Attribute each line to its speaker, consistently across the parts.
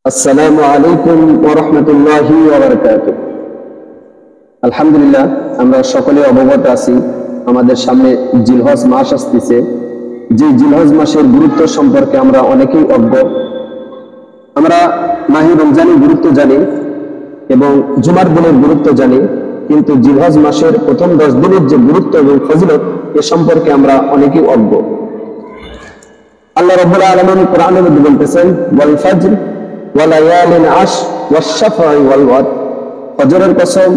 Speaker 1: আসসালামু আলাইকুম ওয়া রাহমাতুল্লাহি ওয়া বারাকাতুহু। আলহামদুলিল্লাহ, আমরা সকলে অবগত আছি আমাদের সামনে জিলহজ মাস আসতেছে। যে জিলহজ মাসের গুরুত্ব সম্পর্কে আমরা অনেকেই অজ্ঞ। আমরা মাহে রমজানের গুরুত্ব জানি এবং জুমার দিনের গুরুত্ব জানি, কিন্তু জিলহজ মাসের প্রথম 10 দিনের যে গুরুত্ব এবং ফজিলত এ সম্পর্কে আমরা অনেকেই অজ্ঞ। আল্লাহ রাব্বুল আলামিন কোরআনের মধ্যে বলতেছেন, ওয়াল ফাজর ওয়া লায়ালিন আশ ওয়াশ শাফা'i ওয়াল ওয়াতর, ফজরের কসম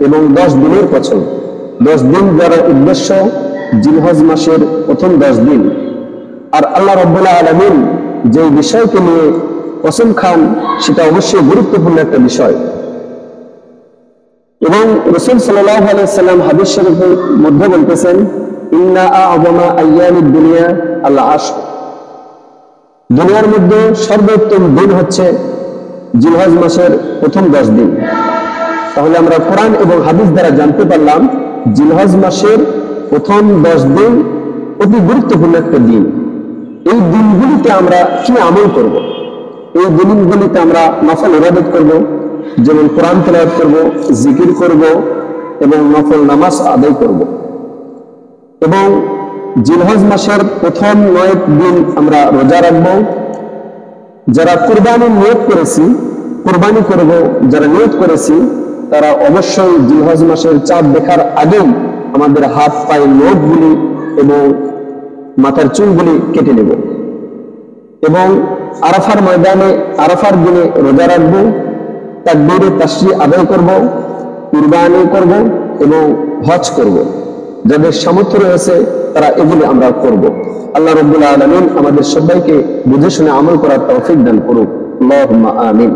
Speaker 1: এবং 10 দিনের কসম। 10 দিন দ্বারা উদ্দেশ্য জিলহজ মাসের প্রথম 10 দিন। আর আল্লাহ রাব্বুল আলামিন যে বিষয়কে নিয়ে কসম খান সেটা অবশ্যই গুরুত্বপূর্ণ একটা বিষয়। এবং রাসূল সাল্লাল্লাহু আলাইহি ওয়াসাল্লাম হাদিস শরীফের মধ্যে বলতেছেন, ইন্না আ'যামা আইয়ামিদ দুনিয়া আল আশর, দুনিয়ার মধ্যে সর্বোত্তম দিন হচ্ছে জিলহজ মাসের প্রথম 10 দিন। তাহলে আমরা কোরআন এবং হাদিস দ্বারা জানতে পারলাম জিলহজ মাসের প্রথম 10 দিন অতি গুরুত্বপূর্ণ একটা দিন। এই দিনগুলিতে আমরা কি আমল করব? এই দিনগুলিতে আমরা নফল ইবাদত করব, যেমন কোরআন তেলাওয়াত করব, জিকির করব এবং নফল নামাজ আদায় করব। এবং জিলহজ মাসের প্রথম 9 দিন আমরা রোজা রাখব। যারা কুরবানির নিয়ত করেছি, কুরবানি করব, যারা নিয়ত করেছি তারা অবশ্যই জিলহজ মাসের চাঁদ দেখার আগেই আমাদের হাত পায়ের নখগুলি এবং মাথার চুলগুলি কেটে নেব এবং আরাফার ময়দানে আরাফার দিনে রোজা রাখব, তাকবীরে তাশরিক আদায় করব, কুরবানি করব এবং হজ করব। যাদের সামর্থ্য রয়েছে তারা এগুলি আমরা করব। আল্লাহ রাব্বুল আলামিন আমাদের সবাইকে বুঝে শুনে আমল করার তৌফিক দান করুন। আল্লাহুম্মা আমিন।